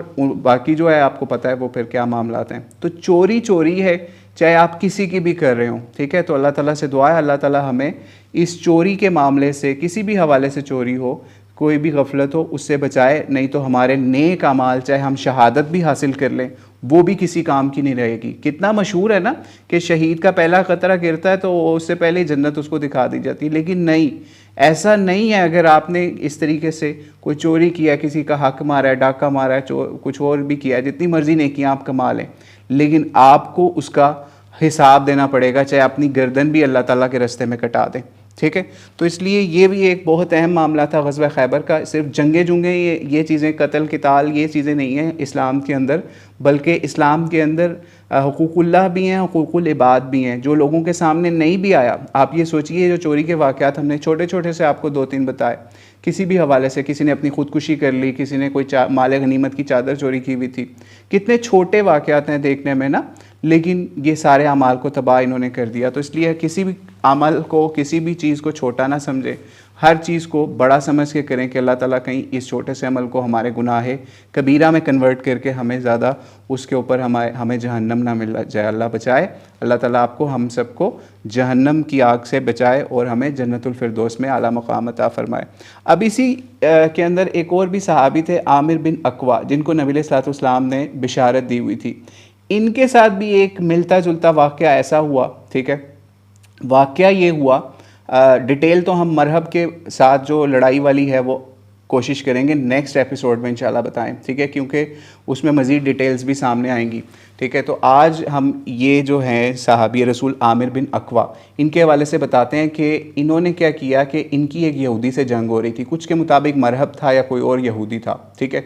باقی جو ہے آپ کو پتہ ہے وہ پھر کیا معاملات ہیں. تو چوری ہے, چاہے آپ کسی کی بھی کر رہے ہوں. ٹھیک ہے, تو اللہ تعالیٰ سے دعا ہے اللہ تعالیٰ ہمیں اس چوری کے معاملے سے, کسی بھی حوالے سے چوری ہو, کوئی بھی غفلت ہو, اس سے بچائے. نہیں تو ہمارے نیک اعمال, چاہے ہم شہادت بھی حاصل کر لیں, وہ بھی کسی کام کی نہیں رہے گی. کتنا مشہور ہے نا کہ شہید کا پہلا قطرہ گرتا ہے تو اس سے پہلے جنت اس کو دکھا دی جاتی, لیکن نہیں, ایسا نہیں ہے. اگر آپ نے اس طریقے سے کوئی چوری کیا, کسی کا حق مارا ہے, ڈاکہ مارا ہے, کچھ اور بھی کیا ہے, جتنی مرضی نیکیاں آپ کما لیں, لیکن آپ کو اس کا حساب دینا پڑے گا, چاہے اپنی گردن بھی اللہ تعالیٰ کے راستے میں کٹا دیں. ٹھیک ہے, تو اس لیے یہ بھی ایک بہت اہم معاملہ تھا غزوہ خیبر کا. صرف جنگیں یہ چیزیں, قتل قتال یہ چیزیں نہیں ہیں اسلام کے اندر, بلکہ اسلام کے اندر حقوق اللہ بھی ہیں, حقوق العباد بھی ہیں, جو لوگوں کے سامنے نہیں بھی آیا. آپ یہ سوچئے جو چوری کے واقعات ہم نے چھوٹے چھوٹے سے آپ کو 2-3 بتائے, کسی بھی حوالے سے, کسی نے اپنی خودکشی کر لی, کسی نے کوئی مال غنیمت کی چادر چوری کی ہوئی تھی, کتنے چھوٹے واقعات ہیں دیکھنے میں نا, لیکن یہ سارے اعمال کو تباہ انہوں نے کر دیا. تو اس لیے کسی بھی عمل کو, کسی بھی چیز کو چھوٹا نہ سمجھے, ہر چیز کو بڑا سمجھ کے کریں کہ اللہ تعالیٰ کہیں اس چھوٹے سے عمل کو ہمارے گناہ کبیرہ میں کنورٹ کر کے ہمیں زیادہ اس کے اوپر ہمیں جہنم نہ مل جائے. اللہ بچائے, اللہ تعالیٰ آپ کو ہم سب کو جہنم کی آگ سے بچائے اور ہمیں جنت الفردوس میں اعلیٰ مقام عطا فرمائے. اب اسی کے اندر ایک اور بھی صحابی تھے, عامر بن اقوا, جن کو نبی علیہ الصلوۃ والسلام نے بشارت دی ہوئی تھی. ان کے ساتھ بھی ایک ملتا جلتا واقعہ ایسا ہوا. ٹھیک ہے, واقعہ یہ ہوا, ڈیٹیل تو ہم مرحب کے ساتھ جو لڑائی والی ہے وہ کوشش کریں گے نیکسٹ ایپیسوڈ میں انشاءاللہ بتائیں. ٹھیک ہے, کیونکہ اس میں مزید ڈیٹیلز بھی سامنے آئیں گی. ٹھیک ہے, تو آج ہم یہ جو ہیں صحابی رسول عامر بن اقوا, ان کے حوالے سے بتاتے ہیں کہ انہوں نے کیا کیا کہ ان کی ایک یہودی سے جنگ ہو رہی تھی. کچھ کے مطابق مرحب تھا یا کوئی اور یہودی تھا. ٹھیک ہے,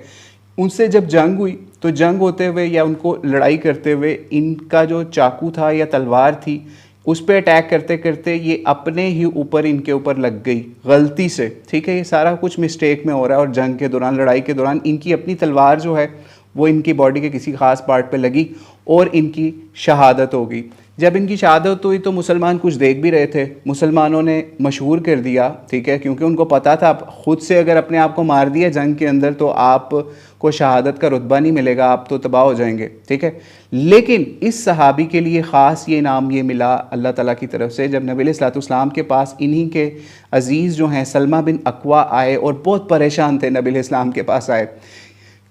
ان سے جب جنگ ہوئی تو جنگ ہوتے ہوئے یا ان کو لڑائی کرتے ہوئے ان کا جو چاقو تھا یا تلوار تھی اس پہ اٹیک کرتے کرتے یہ اپنے ہی اوپر ان کے اوپر لگ گئی غلطی سے. ٹھیک ہے, یہ سارا کچھ مسٹیک میں ہو رہا ہے, اور جنگ کے دوران, لڑائی کے دوران ان کی اپنی تلوار جو ہے وہ ان کی باڈی کے کسی خاص پارٹ پہ لگی اور ان کی شہادت ہو گئی. جب ان کی شہادت ہوئی تو مسلمان کچھ دیکھ بھی رہے تھے, مسلمانوں نے مشہور کر دیا, ٹھیک ہے, کیونکہ ان کو پتا تھا خود سے اگر اپنے آپ کو مار دیا جنگ کے اندر تو آپ کو شہادت کا رتبہ نہیں ملے گا, آپ تو تباہ ہو جائیں گے. ٹھیک ہے, لیکن اس صحابی کے لیے خاص یہ انعام یہ ملا اللہ تعالیٰ کی طرف سے, جب نبی علیہ الصلوۃ والسلام کے پاس انہی کے عزیز جو ہیں سلمہ بن اکوا آئے اور بہت پریشان تھے, نبی علیہ السلام کے پاس آئے,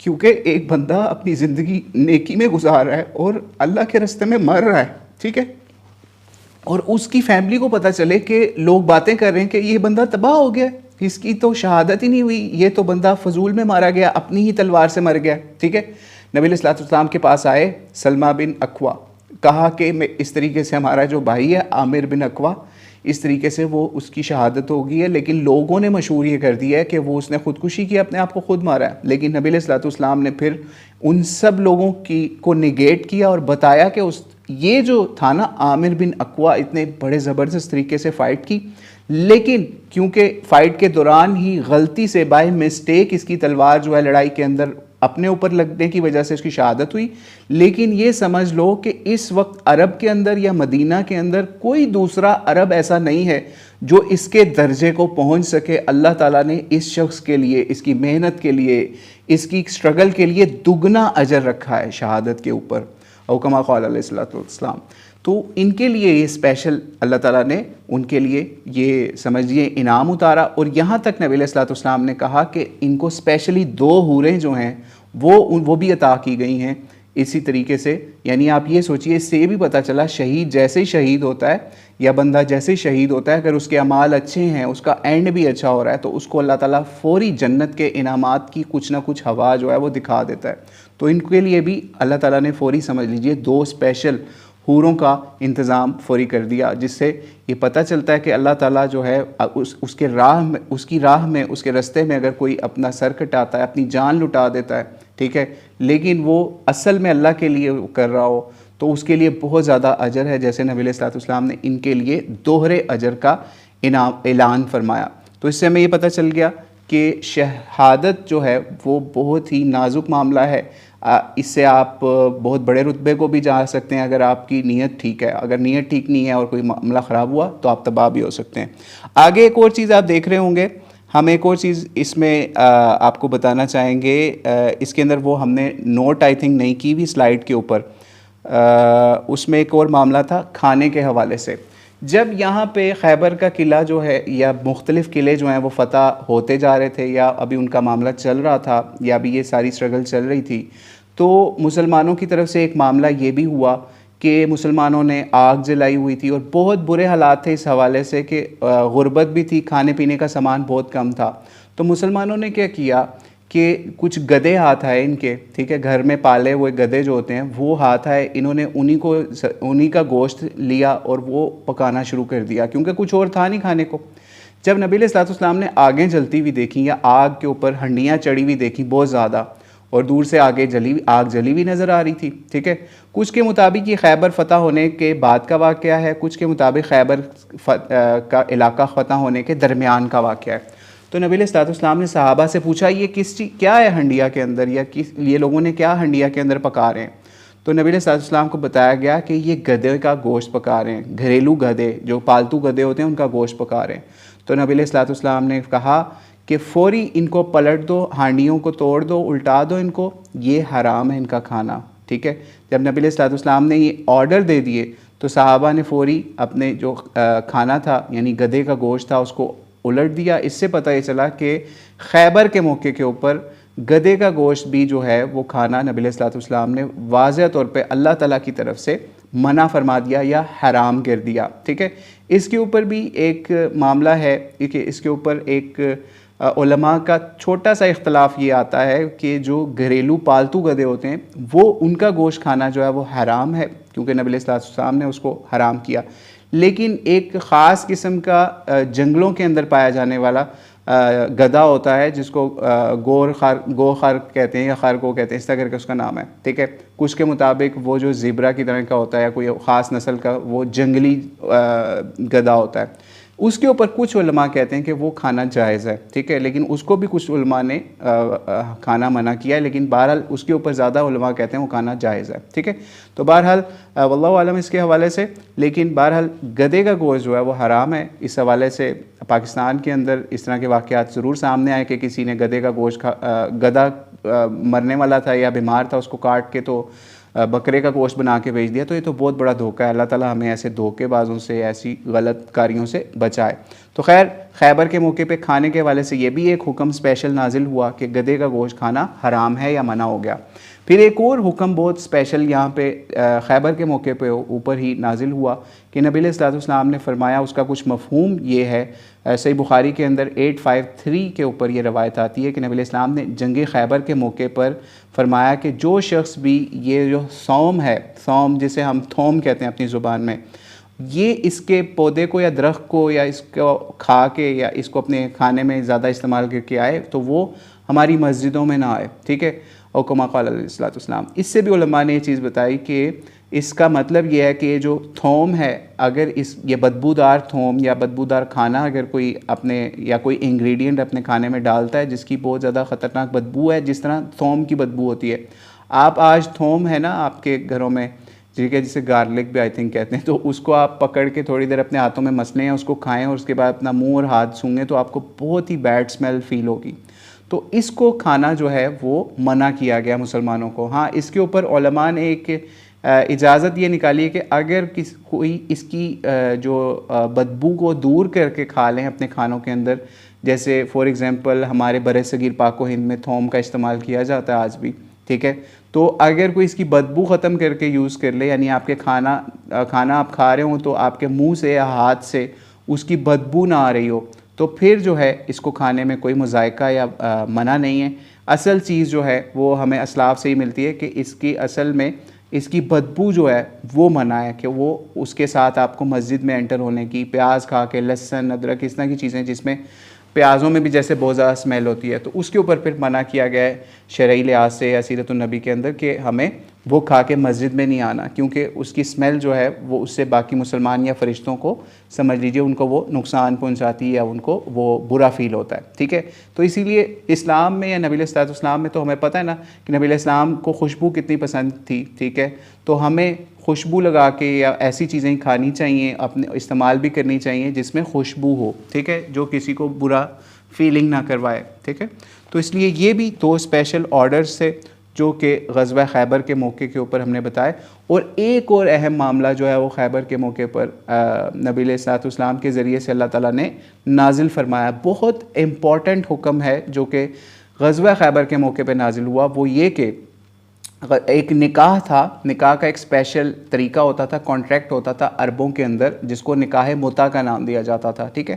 کیونکہ ایک بندہ اپنی زندگی نیکی میں گزار رہا ہے اور اللہ کے راستے میں مر رہا ہے. ٹھیک ہے, اور اس کی فیملی کو پتہ چلے کہ لوگ باتیں کر رہے ہیں کہ یہ بندہ تباہ ہو گیا, اس کی تو شہادت ہی نہیں ہوئی, یہ تو بندہ فضول میں مارا گیا, اپنی ہی تلوار سے مر گیا. ٹھیک ہے, نبی علیہ الصلوۃ والسلام کے پاس آئے سلمہ بن اکوا, کہا کہ میں اس طریقے سے ہمارا جو بھائی ہے عامر بن اکوا اس طریقے سے وہ اس کی شہادت ہو گئی ہے, لیکن لوگوں نے مشہور یہ کر دیا ہے کہ وہ اس نے خودکشی کی, اپنے آپ کو خود مارا ہے. لیکن نبی علیہ الصلوۃ والسلام نے پھر ان سب لوگوں کو نگیٹ کیا اور بتایا کہ یہ جو تھا نا عامر بن اکوا اتنے بڑے زبردست طریقے سے فائٹ کی, لیکن کیونکہ فائٹ کے دوران ہی غلطی سے بائی مسٹیک اس کی تلوار جو ہے لڑائی کے اندر اپنے اوپر لگنے کی وجہ سے اس کی شہادت ہوئی. لیکن یہ سمجھ لو کہ اس وقت عرب کے اندر یا مدینہ کے اندر کوئی دوسرا عرب ایسا نہیں ہے جو اس کے درجے کو پہنچ سکے. اللہ تعالیٰ نے اس شخص کے لیے, اس کی محنت کے لیے, اس کی اسٹرگل کے لیے دگنا اجر رکھا ہے شہادت کے اوپر, او کما قال علیہ الصلوۃ والسلام. تو ان کے لیے یہ اسپیشل اللہ تعالیٰ نے ان کے لیے یہ سمجھیے انعام اتارا. اور یہاں تک نبی علیہ الصلوۃ والسلام نے کہا کہ ان کو اسپیشلی 2 حوریں جو ہیں وہ بھی عطا کی گئی ہیں اسی طریقے سے. یعنی آپ یہ سوچئے, اس سے یہ بھی پتہ چلا شہید جیسے ہی شہید ہوتا ہے یا بندہ جیسے ہی شہید ہوتا ہے, اگر اس کے اعمال اچھے ہیں, اس کا اینڈ بھی اچھا ہو رہا ہے, تو اس کو اللہ تعالیٰ فوری جنت کے انعامات کی کچھ نہ کچھ ہوا جو ہے وہ دکھا دیتا ہے. تو ان کے لیے بھی اللہ تعالیٰ نے فوری سمجھ لیجئے 2 اسپیشل حوروں کا انتظام فوری کر دیا, جس سے یہ پتہ چلتا ہے کہ اللہ تعالیٰ جو ہے اس کی راہ میں اس کے راستے میں اگر کوئی اپنا سر کٹاتا ہے, اپنی جان لٹا دیتا ہے, ٹھیک ہے, لیکن وہ اصل میں اللہ کے لیے کر رہا ہو تو اس کے لیے بہت زیادہ اجر ہے, جیسے نبی علیہ الصلوۃ والسلام نے ان کے لیے دوہرے اجر کا اعلان فرمایا. تو اس سے ہمیں یہ پتہ چل گیا کہ شہادت جو ہے وہ بہت ہی نازک معاملہ ہے. اس سے آپ بہت بڑے رتبے کو بھی جا سکتے ہیں اگر آپ کی نیت ٹھیک ہے. اگر نیت ٹھیک نہیں ہے اور کوئی معاملہ خراب ہوا تو آپ تباہ بھی ہو سکتے ہیں. آگے ایک اور چیز آپ دیکھ رہے ہوں گے, ہم ایک اور چیز اس میں آپ کو بتانا چاہیں گے. اس کے اندر وہ ہم نے نوٹ آئی تھنک نہیں کی بھی سلائیڈ کے اوپر, اس میں ایک اور معاملہ تھا کھانے کے حوالے سے. جب یہاں پہ خیبر کا قلعہ جو ہے یا مختلف قلعے جو ہیں وہ فتح ہوتے جا رہے تھے یا ابھی ان کا معاملہ چل رہا تھا یا ابھی یہ ساری اسٹرگل چل رہی تھی, تو مسلمانوں کی طرف سے ایک معاملہ یہ بھی ہوا کہ مسلمانوں نے آگ جلائی ہوئی تھی اور بہت برے حالات تھے اس حوالے سے کہ غربت بھی تھی, کھانے پینے کا سامان بہت کم تھا. تو مسلمانوں نے کیا کیا کہ کچھ گدھے ہاتھ آئے ان کے, ٹھیک ہے, گھر میں پالے ہوئے گدھے جو ہوتے ہیں وہ ہاتھ آئے, انہوں نے انہی کا گوشت لیا اور وہ پکانا شروع کر دیا کیونکہ کچھ اور تھا نہیں کھانے کو. جب نبی علیہ الصلوۃ والسلام نے آگیں جلتی ہوئی دیکھیں یا آگ کے اوپر ہنڈیاں چڑھی ہوئی دیکھیں بہت زیادہ, اور دور سے آگ جلی ہوئی نظر آ رہی تھی, ٹھیک ہے, کچھ کے مطابق یہ خیبر فتح ہونے کے بعد کا واقعہ ہے, کچھ کے مطابق خیبر کا علاقہ فتح ہونے کے درمیان کا واقعہ ہے. تو نبی علیہ الصلوۃ والسلام نے صحابہ سے پوچھا یہ کیا ہے ہنڈیا کے اندر, یا یہ لوگوں نے کیا ہنڈیا کے اندر پکا رہے ہیں. تو نبی علیہ الصلوۃ والسلام کو بتایا گیا کہ یہ گدھے کا گوشت پکا رہے ہیں, گھریلو گدھے جو پالتو گدھے ہوتے ہیں ان کا گوشت پکا رہے ہیں. تو نبی علیہ الصلوۃ والسلام نے کہا کہ فوری ان کو پلٹ دو, ہانڈیوں کو توڑ دو, الٹا دو ان کو, یہ حرام ہے ان کا کھانا, ٹھیک ہے. جب نبی علیہ الصلوۃ والسلام نے یہ آرڈر دے دیے تو صحابہ نے فوری اپنے جو کھانا تھا یعنی گدھے کا گوشت تھا اس کو الٹ دیا. اس سے پتہ یہ چلا کہ خیبر کے موقع کے اوپر گدھے کا گوشت بھی جو ہے وہ کھانا نبی علیہ الصلوۃ والسلام نے واضح طور پہ اللہ تعالیٰ کی طرف سے منع فرما دیا یا حرام کر دیا, ٹھیک ہے. اس کے اوپر بھی ایک معاملہ ہے کہ اس کے اوپر ایک علماء کا چھوٹا سا اختلاف یہ آتا ہے کہ جو گھریلو پالتو گدھے ہوتے ہیں وہ ان کا گوشت کھانا جو ہے وہ حرام ہے کیونکہ نبی علیہ الصلوۃ والسلام نے اس کو حرام کیا. لیکن ایک خاص قسم کا جنگلوں کے اندر پایا جانے والا گدھا ہوتا ہے جس کو گو خر کہتے ہیں یا خرگو کہتے ہیں، اس طرح کر کے اس کا نام ہے، ٹھیک ہے. کچھ کے مطابق وہ جو زیبرا کی طرح کا ہوتا ہے کوئی خاص نسل کا، وہ جنگلی گدھا ہوتا ہے. اس کے اوپر کچھ علماء کہتے ہیں کہ وہ کھانا جائز ہے، ٹھیک ہے، لیکن اس کو بھی کچھ علماء نے کھانا منع کیا ہے، لیکن بہرحال اس کے اوپر زیادہ علماء کہتے ہیں وہ کھانا جائز ہے، ٹھیک ہے. تو بہرحال واللہ عالم اس کے حوالے سے. لیکن بہرحال گدھے کا گوشت جو ہے وہ حرام ہے. اس حوالے سے پاکستان کے اندر اس طرح کے واقعات ضرور سامنے آئے کہ کسی نے گدھے کا گوشت گدھا مرنے والا تھا یا بیمار تھا، اس کو کاٹ کے تو بکرے کا گوشت بنا کے بیچ دیا. تو یہ تو بہت بڑا دھوکہ ہے. اللہ تعالیٰ ہمیں ایسے دھوکے بازوں سے، ایسی غلط کاریوں سے بچائے. تو خیر، خیبر کے موقع پہ کھانے کے حوالے سے یہ بھی ایک حکم اسپیشل نازل ہوا کہ گدھے کا گوشت کھانا حرام ہے یا منع ہو گیا. پھر ایک اور حکم بہت اسپیشل یہاں پہ خیبر کے موقع پہ اوپر ہی نازل ہوا کہ نبی علیہ الصلوۃ والسلام نے فرمایا، اس کا کچھ مفہوم یہ ہے، صحیح بخاری کے اندر 853 کے اوپر یہ روایت آتی ہے کہ نبی علیہ السلام نے جنگ خیبر کے موقع پر فرمایا کہ جو شخص بھی یہ جو سوم ہے، سوم جسے ہم تھوم کہتے ہیں اپنی زبان میں، یہ اس کے پودے کو یا درخت کو یا اس کو کھا کے یا اس کو اپنے کھانے میں زیادہ استعمال کر کے آئے تو وہ ہماری مسجدوں میں نہ آئے، ٹھیک ہے. اور کما قال علیہ الصلوۃ والسلام. اس سے بھی علماء نے یہ چیز بتائی کہ اس کا مطلب یہ ہے کہ یہ جو تھوم ہے، اگر یہ بدبودار تھوم یا بدبودار کھانا اگر کوئی اپنے یا کوئی انگریڈینٹ اپنے کھانے میں ڈالتا ہے جس کی بہت زیادہ خطرناک بدبو ہے، جس طرح تھوم کی بدبو ہوتی ہے. آپ آج تھوم ہے نا آپ کے گھروں میں، ٹھیک ہے، جسے گارلک بھی آئی تھنک کہتے ہیں، تو اس کو آپ پکڑ کے تھوڑی دیر اپنے ہاتھوں میں مسلیں ہیں، اس کو کھائیں اور اس کے بعد اپنا منہ اور ہاتھ سونگیں تو آپ کو بہت ہی بیڈ اسمیل فیل ہوگی. تو اس کو کھانا جو ہے وہ منع کیا گیا مسلمانوں کو. ہاں، اس کے اوپر علماء نے ایک اجازت یہ نکالی ہے کہ اگر کوئی اس کی جو بدبو کو دور کر کے کھا لیں اپنے کھانوں کے اندر، جیسے فار ایگزامپل ہمارے بر صغیر پاک و ہند میں تھوم کا استعمال کیا جاتا ہے آج بھی، ٹھیک ہے. تو اگر کوئی اس کی بدبو ختم کر کے یوز کر لے، یعنی آپ کے کھانا آپ کھا رہے ہوں تو آپ کے منہ سے یا ہاتھ سے اس کی بدبو نہ آ رہی ہو، تو پھر جو ہے اس کو کھانے میں کوئی مذائقہ یا منع نہیں ہے. اصل چیز جو ہے وہ ہمیں اسلاف سے ہی ملتی ہے کہ اس کی اصل میں اس کی بدبو جو ہے وہ منع ہے کہ وہ اس کے ساتھ آپ کو مسجد میں انٹر ہونے کی، پیاز کھا کے، لہسن، ادرک، اس طرح کی چیزیں جس میں پیازوں میں بھی جیسے بہت زیادہ اسمیل ہوتی ہے، تو اس کے اوپر پھر منع کیا گیا ہے شرعی لحاظ سے یا سیرت النبی کے اندر کہ ہمیں وہ کھا کے مسجد میں نہیں آنا، کیونکہ اس کی اسمیل جو ہے وہ اس سے باقی مسلمان یا فرشتوں کو سمجھ لیجئے ان کو وہ نقصان پہنچاتی ہے یا ان کو وہ برا فیل ہوتا ہے، ٹھیک ہے. تو اسی لیے اسلام میں یا نبی علیہ الصلوۃ والسلام میں تو ہمیں پتہ ہے نا کہ نبی علیہ السلام کو خوشبو کتنی پسند تھی، ٹھیک ہے. تو ہمیں خوشبو لگا کے یا ایسی چیزیں کھانی چاہیے، اپنے استعمال بھی کرنی چاہیے جس میں خوشبو ہو، ٹھیک ہے، جو کسی کو برا فیلنگ نہ کروائے، ٹھیک ہے. تو اس لیے یہ بھی دو اسپیشل آرڈرز تھے جو کہ غزوہ خیبر کے موقع کے اوپر ہم نے بتائے. اور ایک اور اہم معاملہ جو ہے وہ خیبر کے موقع پر نبی علیہ الصلوۃ والسلام کے ذریعے سے اللہ تعالیٰ نے نازل فرمایا، بہت امپورٹنٹ حکم ہے جو کہ غزوہ خیبر کے موقع پہ نازل ہوا. وہ یہ کہ ایک نکاح تھا، نکاح کا ایک اسپیشل طریقہ ہوتا تھا، کانٹریکٹ ہوتا تھا عربوں کے اندر جس کو نکاح متع کا نام دیا جاتا تھا، ٹھیک ہے.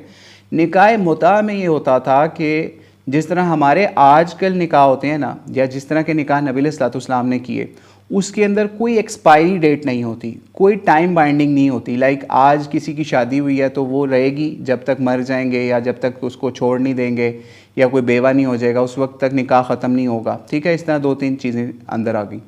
نکاح متع میں یہ ہوتا تھا کہ جس طرح ہمارے آج کل نکاح ہوتے ہیں نا، یا جس طرح کے نکاح نبی علیہ الصلوۃ والسلام نے کیے، اس کے اندر کوئی ایکسپائری ڈیٹ نہیں ہوتی، کوئی ٹائم بائنڈنگ نہیں ہوتی. لائک آج کسی کی شادی ہوئی ہے تو وہ رہے گی جب تک مر جائیں گے یا جب تک اس کو چھوڑ نہیں دیں گے یا کوئی بیوہ نہیں ہو جائے گا اس وقت تک نکاح ختم نہیں ہوگا، ٹھیک ہے. اس طرح دو تین چیزیں اندر آ گئیں.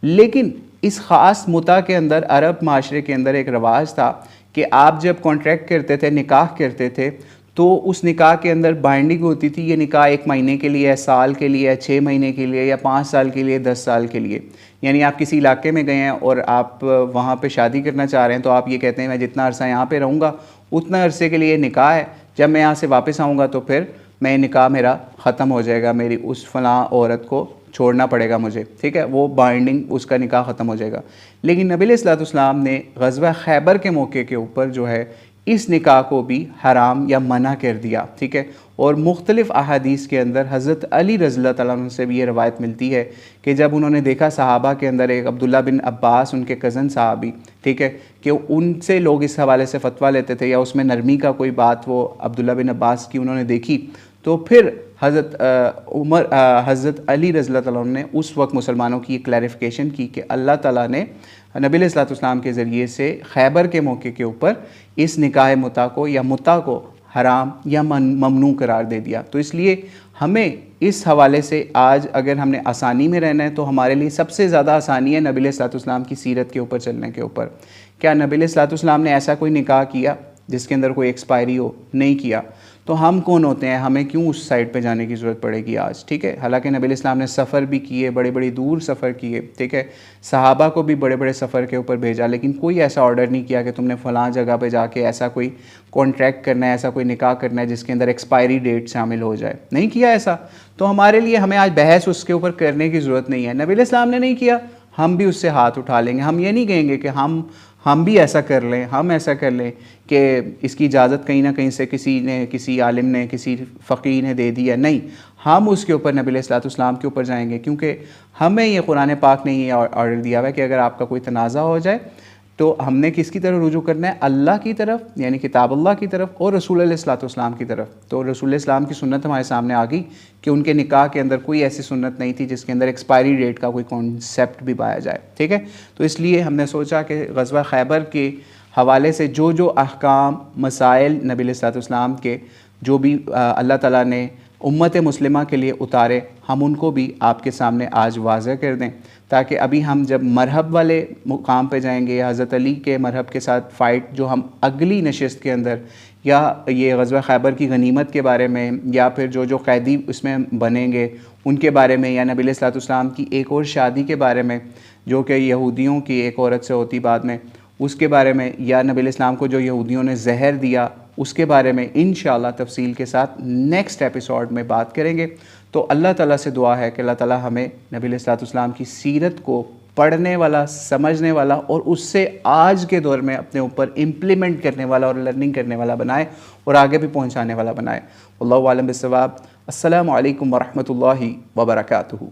لیکن اس خاص متع کے اندر عرب معاشرے کے اندر ایک رواج تھا کہ آپ جب کانٹریکٹ کرتے تھے، نکاح کرتے تھے، تو اس نکاح کے اندر بائنڈنگ ہوتی تھی. یہ نکاح 1 مہینے کے لیے ہے، سال کے لیے ہے، 6 مہینے کے لیے یا 5 سال کے لیے، 10 سال کے لیے. یعنی آپ کسی علاقے میں گئے ہیں اور آپ وہاں پہ شادی کرنا چاہ رہے ہیں تو آپ یہ کہتے ہیں میں جتنا عرصہ یہاں پہ رہوں گا اتنا عرصے کے لیے نکاح ہے، جب میں یہاں سے واپس آؤں گا تو پھر میں نکاح میرا ختم ہو جائے گا، میری اس فلاں عورت کو چھوڑنا پڑے گا مجھے، ٹھیک ہے، وہ بائنڈنگ اس کا نکاح ختم ہو جائے گا. لیکن نبی علیہ الصلوۃ والسلام نے غزوہ خیبر کے موقع کے اوپر جو ہے اس نکاح کو بھی حرام یا منع کر دیا، ٹھیک ہے. اور مختلف احادیث کے اندر حضرت علی رضی اللہ تعالیٰ عنہ سے بھی یہ روایت ملتی ہے کہ جب انہوں نے دیکھا صحابہ کے اندر ایک عبداللہ بن عباس، ان کے کزن صحابی، ٹھیک ہے، کہ ان سے لوگ اس حوالے سے فتویٰ لیتے تھے یا اس میں نرمی کا کوئی بات وہ عبداللہ بن عباس کی انہوں نے دیکھی، تو پھر حضرت علی رضی اللہ تعالیٰ عنہ نے اس وقت مسلمانوں کی یہ کلیریفیکیشن کی کہ اللہ تعالیٰ نے نبی علیہ الصلوۃ والسلام کے ذریعے سے خیبر کے موقع کے اوپر اس نکاح متع کو یا متع کو حرام یا ممنوع قرار دے دیا. تو اس لیے ہمیں اس حوالے سے آج اگر ہم نے آسانی میں رہنا ہے تو ہمارے لیے سب سے زیادہ آسانی ہے نبی علیہ الصلوۃ والسلام کی سیرت کے اوپر چلنے کے اوپر. کیا نبی علیہ الصلوۃ والسلام نے ایسا کوئی نکاح کیا جس کے اندر کوئی ایکسپائری ہو؟ نہیں کیا. تو ہم کون ہوتے ہیں؟ ہمیں کیوں اس سائڈ پہ جانے کی ضرورت پڑے گی آج؟ ٹھیک ہے. حالانکہ نبی علیہ السلام نے سفر بھی کیے، بڑے بڑے دور سفر کیے، ٹھیک ہے، صحابہ کو بھی بڑے بڑے سفر کے اوپر بھیجا، لیکن کوئی ایسا آرڈر نہیں کیا کہ تم نے فلاں جگہ پہ جا کے ایسا کوئی کانٹریکٹ کرنا ہے، ایسا کوئی نکاح کرنا ہے جس کے اندر ایکسپائری ڈیٹ شامل ہو جائے. نہیں کیا ایسا. تو ہمارے لیے ہمیں آج بحث اس کے اوپر کرنے کی ضرورت نہیں ہے. نبی علیہ السلام نے نہیں کیا، ہم بھی اس سے ہاتھ اٹھا لیں گے. ہم یہ نہیں کہیں گے کہ ہم بھی ایسا کر لیں، ہم ایسا کر لیں کہ اس کی اجازت کہیں نہ کہیں سے کسی عالم نے، کسی فقیہ نے دے دی ہے. نہیں، ہم اس کے اوپر نبی علیہ الصلوۃ والسلام کے اوپر جائیں گے، کیونکہ ہمیں یہ قرآن پاک نے یہ آرڈر دیا ہوا ہے کہ اگر آپ کا کوئی تنازع ہو جائے تو ہم نے کس کی طرف رجوع کرنا ہے؟ اللہ کی طرف، یعنی کتاب اللہ کی طرف، اور رسول علیہ الصلوۃ والسلام کی طرف. تو رسول علیہ السلام کی سنت ہمارے سامنے آ گئی کہ ان کے نکاح کے اندر کوئی ایسی سنت نہیں تھی جس کے اندر ایکسپائری ڈیٹ کا کوئی کانسیپٹ بھی پایا جائے. ٹھیک ہے. تو اس لیے ہم نے سوچا کہ غزوہ خیبر کے حوالے سے جو احکام، مسائل نبی علیہ الصلوۃ والسلام کے جو بھی اللہ تعالیٰ نے امت مسلمہ کے لیے اتارے، ہم ان کو بھی آپ کے سامنے آج واضح کر دیں، تاکہ ابھی ہم جب مرحب والے مقام پہ جائیں گے، یا حضرت علی کے مرحب کے ساتھ فائٹ جو ہم اگلی نشست کے اندر، یا یہ غزوہ خیبر کی غنیمت کے بارے میں، یا پھر جو قیدی اس میں بنیں گے ان کے بارے میں، یا نبی علیہ الصلوۃ والسلام کی ایک اور شادی کے بارے میں جو کہ یہودیوں کی ایک عورت سے ہوتی بعد میں، اس کے بارے میں، یا نبی علیہ السلام کو جو یہودیوں نے زہر دیا اس کے بارے میں انشاءاللہ تفصیل کے ساتھ نیکسٹ ایپیسوڈ میں بات کریں گے. تو اللہ تعالیٰ سے دعا ہے کہ اللہ تعالیٰ ہمیں نبی علیہ الصلوۃ والسلام کی سیرت کو پڑھنے والا، سمجھنے والا، اور اس سے آج کے دور میں اپنے اوپر امپلیمنٹ کرنے والا اور لرننگ کرنے والا بنائے، اور آگے بھی پہنچانے والا بنائے. واللہ اعلم بالصواب. السلام علیکم ورحمۃ اللہ وبرکاتہ.